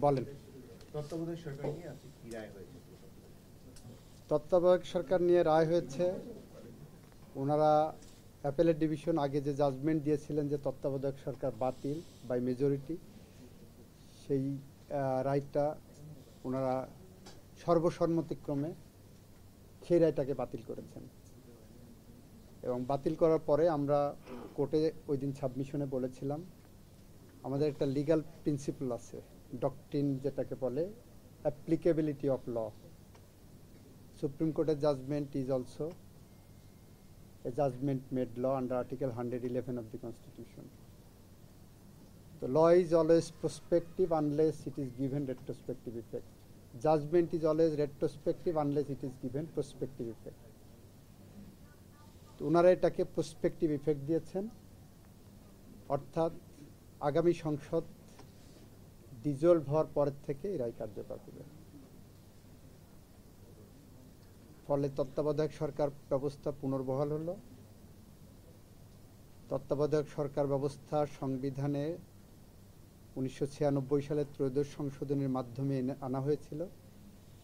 বলেন। তত্ত্বাবধায়ক সরকার নিয়ে আজকে কি রায় হয়েছে? তত্ত্বাবধায়ক সরকার নিয়ে রায় হয়েছে, ওনারা অ্যাপেলেট ডিভিশন আগে যে জাজমেন্ট দিয়েছিলেন যে তত্ত্বাবধায়ক সরকার বাতিল বাই মেজরিটি, সেই রায়টা ওনারা সর্বসম্মতিক্রমে সেই রায়টাকে বাতিল করেছেন। এবং বাতিল করার পরে আমরা কোর্টে ওই দিন সাবমিশনে বলেছিলাম আমাদের একটা লিগ্যাল প্রিন্সিপাল আছে, ডক্ট্রিন যেটাকে বলে অ্যাপ্লিকেবিলিটি অফ ল। সুপ্রিম কোর্টের judgment is also a judgment made law under Article 111 of the Constitution. The law is always prospective unless it is given retrospective effect. Judgment is always retrospective unless it is given prospective effect. তো ওনারা এটাকে prospective effect দিয়েছেন, অর্থাৎ আগামী সংসদ dissolved হওয়ার পরের থেকে এই রায় কার্যকর হবে। ফলে তত্ত্বাবধায়ক সরকার ব্যবস্থা পুনর্বহাল হলো। তত্ত্বাবধায়ক সরকার ব্যবস্থা সংবিধানে 1996 সালে ত্রয়োদশ সংশোধনের মাধ্যমে আনা হয়েছিল,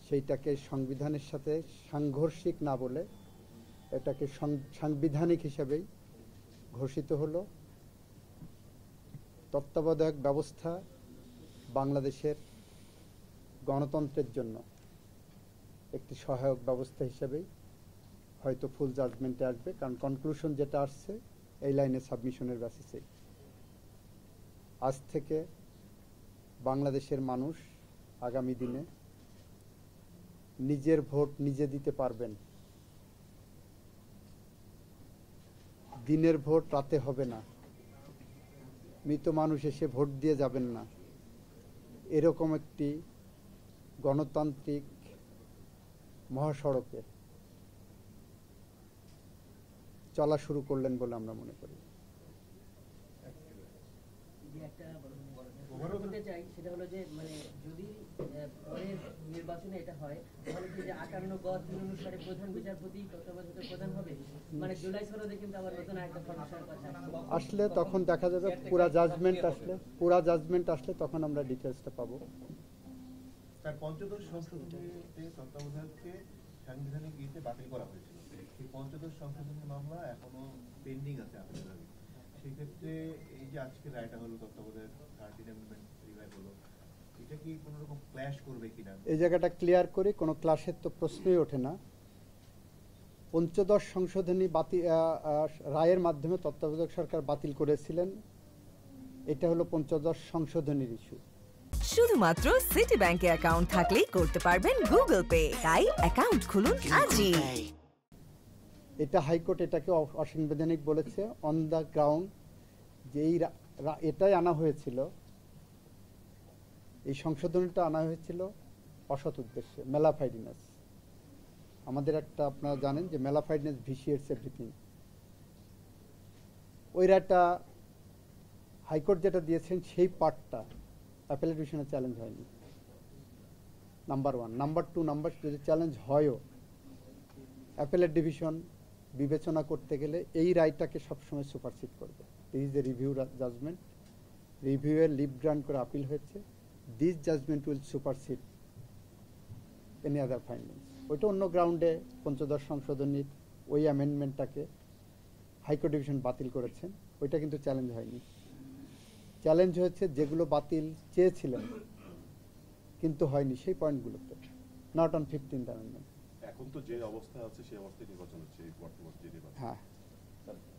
সেইটাকে সংবিধানের সাথে সাংঘর্ষিক না বলে এটাকে সাংবিধানিক হিসাবেই ঘোষিত হলো। তত্ত্বাবধায়ক ব্যবস্থা বাংলাদেশের গণতন্ত্রের জন্য একটি সহায়ক ব্যবস্থা হিসেবেই হয়তো ফুল জাজমেন্টে আসবে, কারণ কনক্লুশন যেটা আসছে এই লাইনে সাবমিশনের বেসিসে আজ থেকে বাংলাদেশের মানুষ আগামী দিনে নিজের ভোট নিজে দিতে পারবেন। দিনের ভোট রাতে হবে না, মৃত মানুষ এসে ভোট দিয়ে যাবেন না, এরকম একটি গণতান্ত্রিক মহাসড়কে চলা শুরু করলেন বলে আমরা মনে করি। চাই সেটা হলো যে মানে যদি পরের নির্বাচনে এটা হয় তাহলে কি যে 58 অনুসারে প্রধান বিচারপতি তত্ত্বাবধায়ক প্রধান হবে, মানে জুলাই সনদে কিন্তু আবার নতুন একটা ফরমেশনের কথা আসলে তখন দেখা যাবে পুরা জাজমেন্ট আসলে তখন আমরা ডিটেইলসটা পাবো। স্যার, পঞ্চদশ সংশোধনীতে তত্ত্বাবধায়ককে সাংবিধানিক ইতে বাতিল করা হয়েছিল, সেই পঞ্চদশ সংশোধনী মামলা এখনো পেন্ডিং আছে আপনাদের। সেই ক্ষেত্রে এই যে আজকে রায়টা হলো তত্ত্বাবধায়ক 13 অ্যামেন্ডমেন্ট রিভাইভ হলো, এটা কি কোনো রকম ক্ল্যাশ করবে কিনা? এই জায়গাটা ক্লিয়ার করি, কোনো ক্লাসের তো প্রশ্নই ওঠে না। পঞ্চদশ সংশোধনী রায়ের মাধ্যমে তত্ত্বাবধায়ক সরকার বাতিল করেছিলেন, এটা হলো পঞ্চদশ সংশোধনীর ইস্যু। শুধুমাত্র সিটি ব্যাংকে অ্যাকাউন্ট থাকলেই করতে পারবেন গুগল পে, তাই অ্যাকাউন্ট খুলুন আজই। এটা হাইকোর্ট এটাকে অসাংবিধানিক বলেছে অন দ্য গ্রাউন্ড যে এটাই আনা হয়েছিল, এই সংশোধনীটা আনা হয়েছিল অসৎ উদ্দেশ্যে, ম্যালাফাইডনেস। আমাদের একটা আপনারা জানেন যে ম্যালাফাইডনেস ভিসিয়েটস এভরিথিং। ওই রায়টা হাইকোর্ট যেটা দিয়েছেন সেই পার্টটা অ্যাপেলেট ডিভিশনে চ্যালেঞ্জ হয়নি, নাম্বার 1। নাম্বার 2, যদি চ্যালেঞ্জ হয়ও, অ্যাপেলেট ডিভিশন বিবেচনা করতে গেলে এই রায়টাকে সবসময় সুপারসিড করবে। This is a review judgment, রিভিউয়ের লিভ গ্রান্ট করে আপিল হয়েছে। This judgment will supersede any other findings. ওইটা অন্য গ্রাউন্ডে পঞ্চদশ সংশোধনীর ওই অ্যামেন্ডমেন্টটাকে হাইকোর্ট ডিভিশন বাতিল করেছেন, ওইটা কিন্তু চ্যালেঞ্জ হয়নি। চ্যালেঞ্জ হয়েছে যেগুলো বাতিল চেয়েছিলেন কিন্তু হয়নি সেই পয়েন্টগুলোতে, নট অন 15th অ্যামেন্ডমেন্ট। এখন তো যে অবস্থা আছে সেই অবস্থায় নির্বাচন হচ্ছে, এই বর্তমান যে নির্বাচন। হ্যাঁ,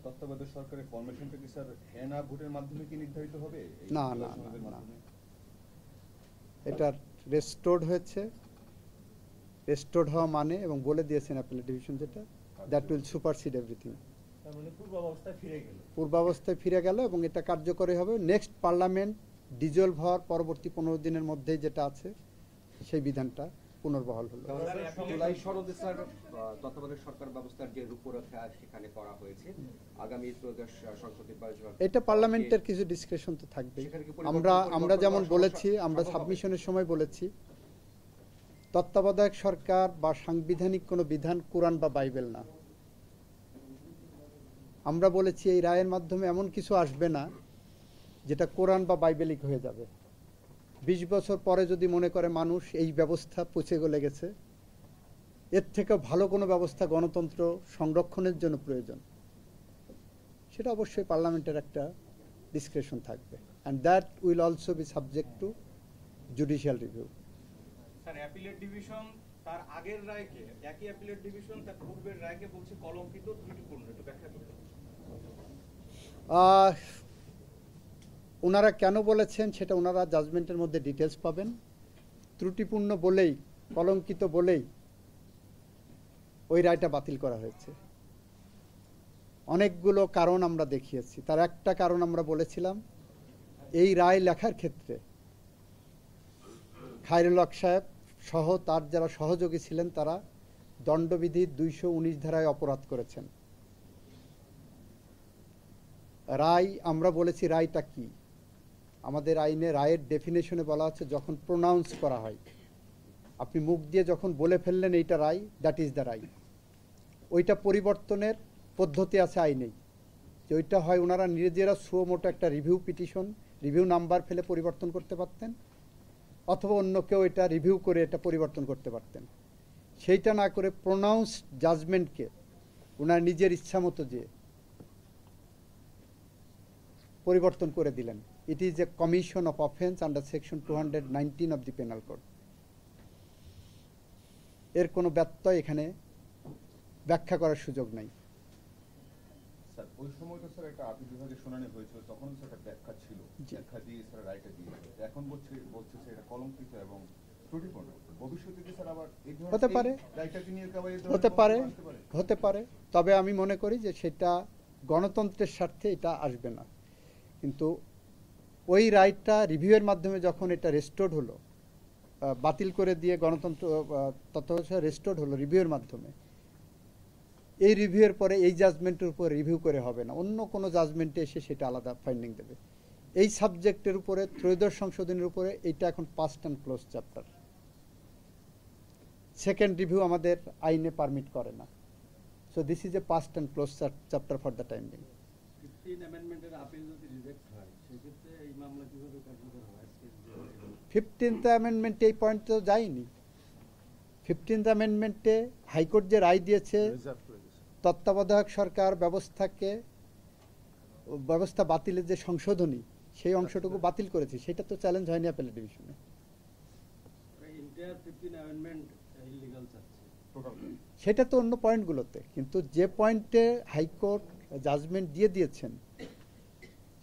তত্ত্বাবধায়ক সরকারের ফরমেশনটা কি স্যার হ্যাঁ না ভোটের মাধ্যমে কি নির্ধারিত হবে? না, এটা রেস্টোর্ড হয়েছে। রেস্টোর্ড হওয়া মানে, এবং বলে দিয়েছেন অ্যাপেলেট ডিভিশন যেটা, দ্যাট উইল সুপারসিড এভরিথিং। পূর্বাবস্থায় ফিরে গেল এবং এটা কার্যকরী হবে নেক্সট পার্লামেন্ট ডিজলভ হওয়ার পরবর্তী 15 দিনের মধ্যেই যেটা আছে সেই বিধানটা পুনর্বহাল হলো। জুলাই সনদে স্যার তত্ত্বাবধায়ক সরকার ব্যবস্থার যে রূপরেখা সেখানে করা হয়েছে, আগামী ত্রয়োদশ সংসদ নির্বাচন, এটা পার্লামেন্টের কিছু ডিসক্রিপশন তো থাকবে। আমরা যেমন বলেছি, আমরা সাবমিশনের সময় বলেছি, তত্ত্বাবধায়ক সরকার বা সাংবিধানিক কোনো বিধান কোরআন বা বাইবেল না। আমরা বলেছি এই রায়ের মাধ্যমে এমন কিছু আসবে না যেটা কোরআন বা বাইবেলিক হয়ে যাবে। 20 বছর পরে যদি মনে করে মানুষ এই ব্যবস্থা পচে গলে গেছে, এর থেকে ভালো কোনো ব্যবস্থা গণতন্ত্র সংরক্ষণের জন্য প্রয়োজন, সেটা অবশ্যই পার্লামেন্টের একটা ডিসক্রিপশন থাকবে, and that will also be subject to judicial review. Sir, appellate division তার আগের রায়কে, একই অ্যাপিলেট ডিভিশন তার পূর্বের রায়কে বলছে কলঙ্কিত, ত্রুটিপূর্ণ, একটু ব্যাখ্যা করতে। ওনারা কেন বলেছেন সেটা ওনারা জাজমেন্টের মধ্যে ডিটেলস পাবেন। ত্রুটিপূর্ণ বলেই, কলঙ্কিত বলেই ওই রায়টা বাতিল করা হয়েছে। অনেকগুলো কারণ আমরা দেখিয়েছি, তার একটা কারণ আমরা বলেছিলাম এই রায় লেখার ক্ষেত্রে খায়রুল হক সাহেব সহ তার যারা সহযোগী ছিলেন তারা দণ্ডবিধির 219 ধারায় অপরাধ করেছেন। রায়, আমরা বলেছি রায়টা কি, আমাদের আইনে রায়ের ডেফিনেশনে বলা হচ্ছে যখন প্রোনাউন্স করা হয়, আপনি মুখ দিয়ে যখন বলে ফেললেন এইটা রায়, দ্যাট ইজ দ্য রায়। ওইটা পরিবর্তনের পদ্ধতি আছে আইনেই, যে ওইটা হয় ওনারা নিজেরা সুমোটো একটা রিভিউ পিটিশন, রিভিউ নাম্বার ফেলে পরিবর্তন করতে পারতেন, অথবা অন্য কেউ এটা রিভিউ করে এটা পরিবর্তন করতে পারতেন। সেইটা না করে প্রোনাউন্স জাজমেন্টকে ওনার নিজের ইচ্ছা মতো যে পরিবর্তন করে দিলেন। It is a commission of offence under section 219 of the penal code. এর কোনো ব্যত্যয় এখানে ব্যাখ্যা করার সুযোগ নাই। স্যার, ওই সময় তো স্যার একটা আপিল বিভাগে শুনানি হয়েছিল, তখন স্যার একটা ব্যাখ্যা ছিল, ব্যাখ্যা দিয়ে স্যার রায়টা দিয়েছিল। এখন বলছে এটা কলঙ্কিত এবং ত্রুটিপূর্ণ। ভবিষ্যতে কি স্যার আবার এই ধরনের হতে পারে, রায়টাকে নিয়ে হতে পারে, তবে আমি মনে করি যে সেটা গণতন্ত্রের স্বার্থে এটা আসবে না। কিন্তু ওই রায়টা রিভিউয়ের মাধ্যমে যখন এটা রেস্টোর্ড হলো, বাতিল করে দিয়ে গণতন্ত্র তত্ত্বাবধায়ক রেস্টোর্ড হলো রিভিউয়ের মাধ্যমে, এই রিভিউয়ের পরে এই জাজমেন্টের উপর রিভিউ করে হবে না, অন্য কোনো জাজমেন্টে এসে সেটা আলাদা ফাইন্ডিং দেবে। এই সাবজেক্টের উপরে, ত্রয়োদশ সংশোধনের উপরে, এইটা এখন past and close chapter. Second review আমাদের আইনে পারমিট করে না। So this is a past and close chapter for the time being. 15 অ্যামেন্ডমেন্টের আপিল যদি রিজেক্ট হয়, সেক্ষেত্রে এই মামলা কিভাবে কার্যকর হয়? 15th অ্যামেন্ডমেন্টে এই পয়েন্ট তো যায়নি। 15th অ্যামেন্ডমেন্টে হাইকোর্ট যে রায় দিয়েছে তত্ত্বাবধায়ক সরকার ব্যবস্থা বাতিলের যে সংশোধনী, সেই অংশটুকু বাতিল করেছে, সেটা তো চ্যালেঞ্জ হয়নি অ্যাপেলেট ডিভিশনে। ইন্টায়ার 15 অ্যামেন্ডমেন্ট ইলিগাল চাচ্ছে টোটাল। সেটা তো অন্য পয়েন্টগুলোতে, কিন্তু যে পয়েন্টে হাইকোর্ট জাজমেন্ট দিয়ে দিয়েছেন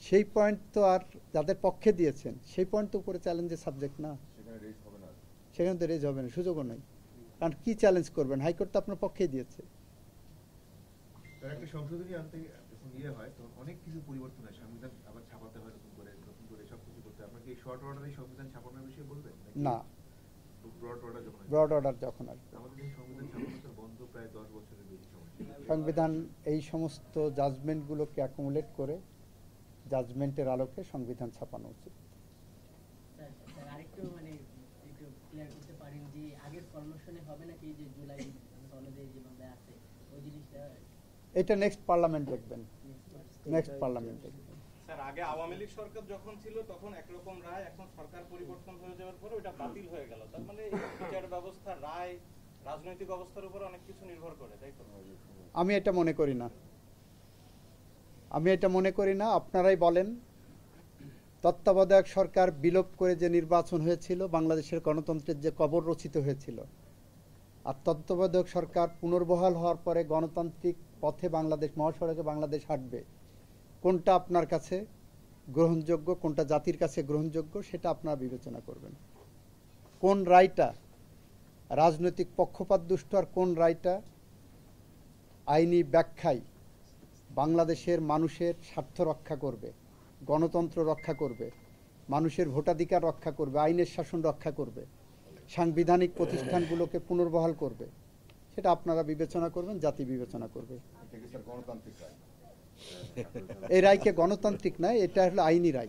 সেই পয়েন্ট তো আর যাদের পক্ষে দিয়েছেন সেই পয়েন্ট তো উপরে চ্যালেঞ্জের সাবজেক্ট না, সেখানে রেজ হবে না, সেখানে তো রেজ হবে না, সুযোগও নেই। কারণ কি চ্যালেঞ্জ করবেন, হাইকোর্ট তো আপনার পক্ষেই দিয়েছে। তার একটা সংশোধনী আনতে যখন ইয়ে হয় তখন অনেক কিছু পরিবর্তন হয়, সংবিধান আবার ছাপাতে হয় নতুন করে সবকিছু করতে হয়। আপনাকে এই শর্ট অর্ডারে সংবিধান ছাপানোর বিষয়ে বলবেন না, ব্রড অর্ডার যখন আসবে? ব্রড অর্ডার যখন আসবে। আমাদের এই সংবিধান ছাপানো তো বন্ধ প্রায় 10 বছরের বেশি সময় ছিল। সংবিধান এই সমস্ত জাজমেন্টগুলোকে অ্যাকুমুলেট করে জাজমেন্টের আলোকে সংবিধান ছাপানো উচিত। স্যার, আরেকটু মানে একটু ক্লিয়ার করতে পারেন যে আগের ফরমেশনে হবে নাকি, যে জুলাই সনদে যেভাবে আছে ওই জিনিসটা? এটা নেক্সট পার্লামেন্ট দেখবেন, নেক্সট পার্লামেন্ট দেখবেন। স্যার, আগে আওয়ামী লীগ সরকার যখন ছিল তখন একরকম রায়, এখন সরকার পরিবর্তন হয়ে যাওয়ার পরে ওটা বাতিল হয়ে গেল। তার মানে এই বিচার ব্যবস্থা, রায়, রাজনৈতিক অবস্থার উপর অনেক কিছু নির্ভর করে, তাই তো? আমি এটা মনে করি না, আপনারাই বলেন। তত্ত্বাবধায়ক সরকার বিলোপ করে যে নির্বাচন হয়েছিল, বাংলাদেশের গণতন্ত্রের যে কবর রচিত হয়েছিল, আর তত্ত্বাবধায়ক সরকার পুনর্বহাল হওয়ার পরে গণতান্ত্রিক পথে বাংলাদেশ, মহাসড়কে বাংলাদেশ হাঁটবে, কোনটা আপনার কাছে গ্রহণযোগ্য, কোনটা জাতির কাছে গ্রহণযোগ্য, সেটা আপনারা বিবেচনা করবেন। কোন রায়টা রাজনৈতিক পক্ষপাত দুষ্ট আর কোন রায়টা আইনি ব্যাখ্যায় বাংলাদেশের মানুষের স্বার্থ রক্ষা করবে, গণতন্ত্র রক্ষা করবে, মানুষের ভোটাধিকার রক্ষা করবে, আইনের শাসন রক্ষা করবে, সাংবিধানিক প্রতিষ্ঠানগুলোকে পুনর্বহাল করবে, সেটা আপনারা বিবেচনা করবেন, জাতি বিবেচনা করবে। এই রায়কে গণতান্ত্রিক নয়, এটা হলো আইনি রায়।